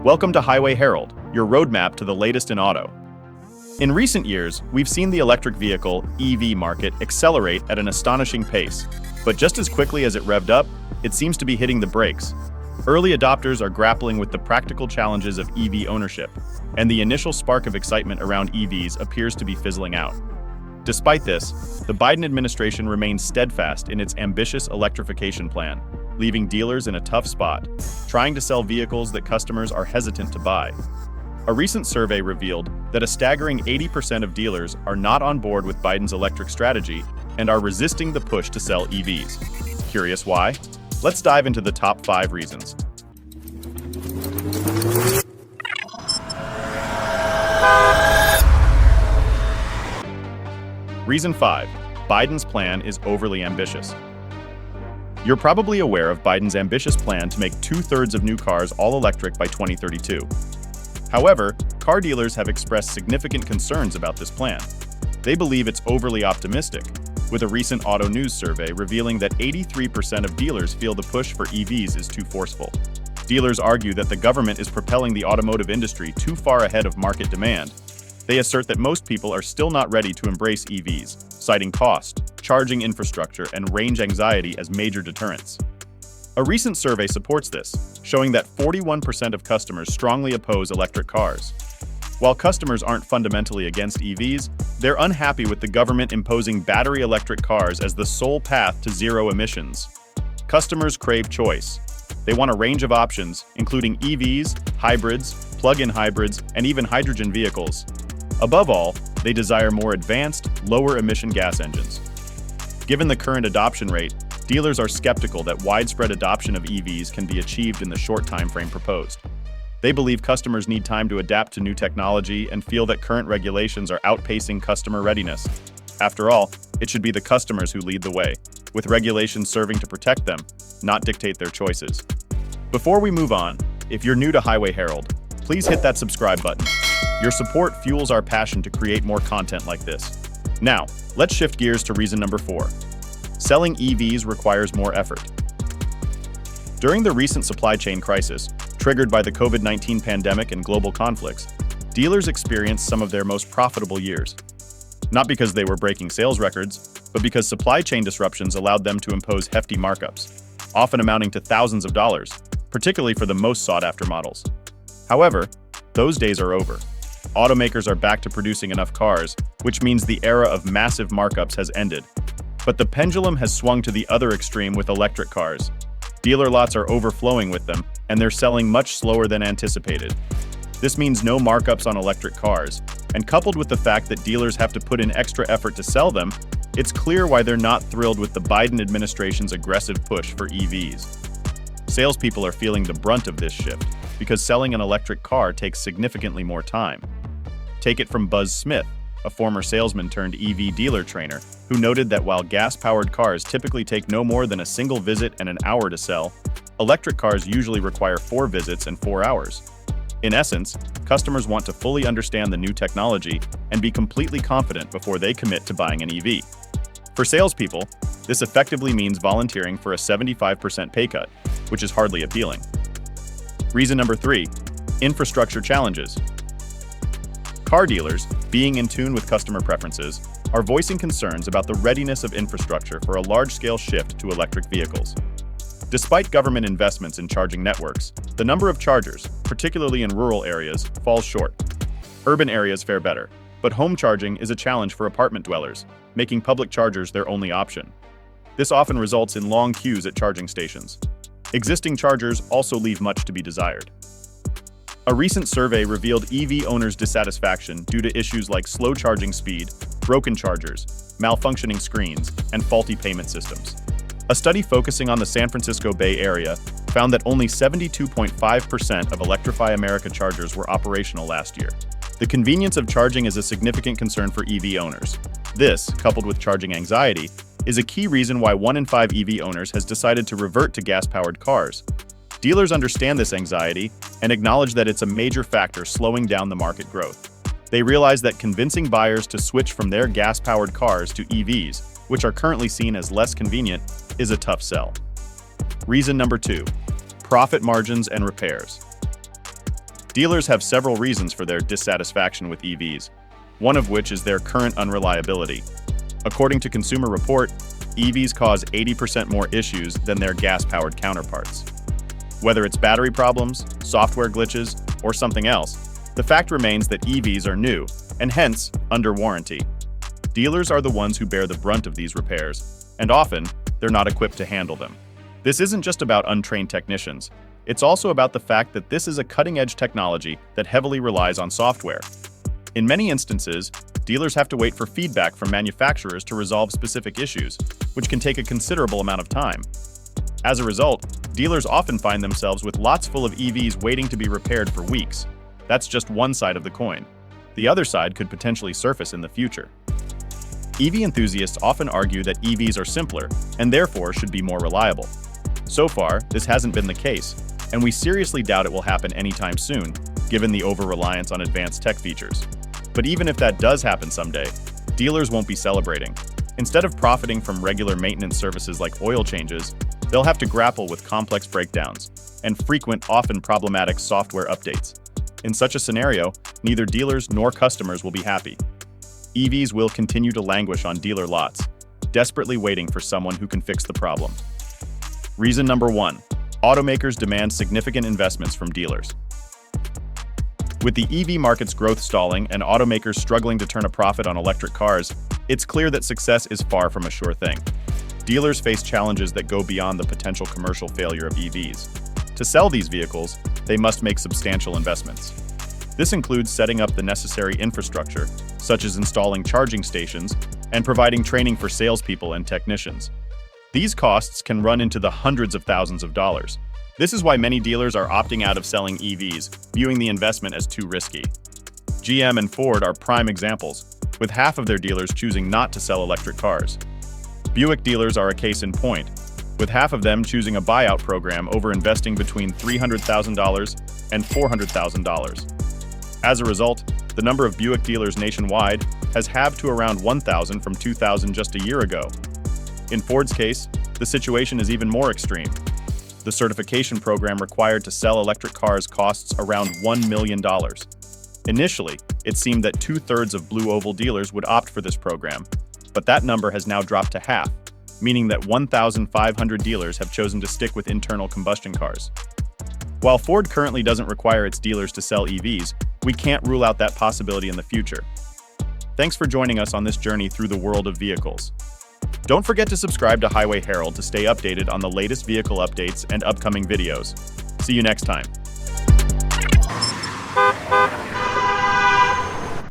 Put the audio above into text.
Welcome to Highway Herald, your roadmap to the latest in auto. In recent years, we've seen the electric vehicle (EV) market accelerate at an astonishing pace, but just as quickly as it revved up, it seems to be hitting the brakes. Early adopters are grappling with the practical challenges of EV ownership, and the initial spark of excitement around EVs appears to be fizzling out. Despite this, the Biden administration remains steadfast in its ambitious electrification plan, leaving dealers in a tough spot, trying to sell vehicles that customers are hesitant to buy. A recent survey revealed that a staggering 80% of dealers are not on board with Biden's electric strategy and are resisting the push to sell EVs. Curious why? Let's dive into the top 5 reasons. Reason 5. Biden's plan is overly ambitious. You're probably aware of Biden's ambitious plan to make 2/3 of new cars all electric by 2032. However, car dealers have expressed significant concerns about this plan. They believe it's overly optimistic, with a recent Auto News survey revealing that 83% of dealers feel the push for EVs is too forceful. Dealers argue that the government is propelling the automotive industry too far ahead of market demand. They assert that most people are still not ready to embrace EVs, citing cost, charging infrastructure, and range anxiety as major deterrents. A recent survey supports this, showing that 41% of customers strongly oppose electric cars. While customers aren't fundamentally against EVs, they're unhappy with the government imposing battery electric cars as the sole path to zero emissions. Customers crave choice. They want a range of options, including EVs, hybrids, plug-in hybrids, and even hydrogen vehicles. Above all, they desire more advanced, lower-emission gas engines. Given the current adoption rate, dealers are skeptical that widespread adoption of EVs can be achieved in the short time frame proposed. They believe customers need time to adapt to new technology and feel that current regulations are outpacing customer readiness. After all, it should be the customers who lead the way, with regulations serving to protect them, not dictate their choices. Before we move on, if you're new to Highway Herald, please hit that subscribe button. Your support fuels our passion to create more content like this. Now, let's shift gears to reason number 4. Selling EVs requires more effort. During the recent supply chain crisis, triggered by the COVID-19 pandemic and global conflicts, dealers experienced some of their most profitable years. Not because they were breaking sales records, but because supply chain disruptions allowed them to impose hefty markups, often amounting to thousands of dollars, particularly for the most sought-after models. However, those days are over. Automakers are back to producing enough cars, which means the era of massive markups has ended. But the pendulum has swung to the other extreme with electric cars. Dealer lots are overflowing with them, and they're selling much slower than anticipated. This means no markups on electric cars, and coupled with the fact that dealers have to put in extra effort to sell them, it's clear why they're not thrilled with the Biden administration's aggressive push for EVs. Salespeople are feeling the brunt of this shift, because selling an electric car takes significantly more time. Take it from Buzz Smith, a former salesman turned EV dealer trainer, who noted that while gas-powered cars typically take no more than a single visit and an hour to sell, electric cars usually require 4 visits and 4 hours. In essence, customers want to fully understand the new technology and be completely confident before they commit to buying an EV. For salespeople, this effectively means volunteering for a 75% pay cut, which is hardly appealing. Reason number 3. Infrastructure challenges. Car dealers, being in tune with customer preferences, are voicing concerns about the readiness of infrastructure for a large-scale shift to electric vehicles. Despite government investments in charging networks, the number of chargers, particularly in rural areas, falls short. Urban areas fare better, but home charging is a challenge for apartment dwellers, making public chargers their only option. This often results in long queues at charging stations. Existing chargers also leave much to be desired. A recent survey revealed EV owners' dissatisfaction due to issues like slow charging speed, broken chargers, malfunctioning screens, and faulty payment systems. A study focusing on the San Francisco Bay Area found that only 72.5% of Electrify America chargers were operational last year. The convenience of charging is a significant concern for EV owners. This, coupled with charging anxiety, is a key reason why 1 in 5 EV owners has decided to revert to gas-powered cars. Dealers understand this anxiety and acknowledge that it's a major factor slowing down the market growth. They realize that convincing buyers to switch from their gas-powered cars to EVs, which are currently seen as less convenient, is a tough sell. Reason number 2. Profit margins and repairs. Dealers have several reasons for their dissatisfaction with EVs, one of which is their current unreliability. According to Consumer Report, EVs cause 80% more issues than their gas-powered counterparts. Whether it's battery problems, software glitches, or something else, the fact remains that EVs are new, and hence, under warranty. Dealers are the ones who bear the brunt of these repairs, and often, they're not equipped to handle them. This isn't just about untrained technicians. It's also about the fact that this is a cutting-edge technology that heavily relies on software. In many instances, dealers have to wait for feedback from manufacturers to resolve specific issues, which can take a considerable amount of time. As a result, dealers often find themselves with lots full of EVs waiting to be repaired for weeks. That's just one side of the coin. The other side could potentially surface in the future. EV enthusiasts often argue that EVs are simpler and therefore should be more reliable. So far, this hasn't been the case, and we seriously doubt it will happen anytime soon, given the over-reliance on advanced tech features. But even if that does happen someday, dealers won't be celebrating. Instead of profiting from regular maintenance services like oil changes, they'll have to grapple with complex breakdowns and frequent, often problematic software updates. In such a scenario, neither dealers nor customers will be happy. EVs will continue to languish on dealer lots, desperately waiting for someone who can fix the problem. Reason number 1. Automakers demand significant investments from dealers. With the EV market's growth stalling and automakers struggling to turn a profit on electric cars, it's clear that success is far from a sure thing. Dealers face challenges that go beyond the potential commercial failure of EVs. To sell these vehicles, they must make substantial investments. This includes setting up the necessary infrastructure, such as installing charging stations and providing training for salespeople and technicians. These costs can run into the hundreds of thousands of dollars. This is why many dealers are opting out of selling EVs, viewing the investment as too risky. GM and Ford are prime examples, with half of their dealers choosing not to sell electric cars. Buick dealers are a case in point, with half of them choosing a buyout program over investing between $300,000 and $400,000. As a result, the number of Buick dealers nationwide has halved to around 1,000 from 2,000 just a year ago. In Ford's case, the situation is even more extreme. The certification program required to sell electric cars costs around $1 million. Initially, it seemed that 2/3 of Blue Oval dealers would opt for this program, but that number has now dropped to half, meaning that 1,500 dealers have chosen to stick with internal combustion cars. While Ford currently doesn't require its dealers to sell EVs, we can't rule out that possibility in the future. Thanks for joining us on this journey through the world of vehicles. Don't forget to subscribe to Highway Herald to stay updated on the latest vehicle updates and upcoming videos. See you next time.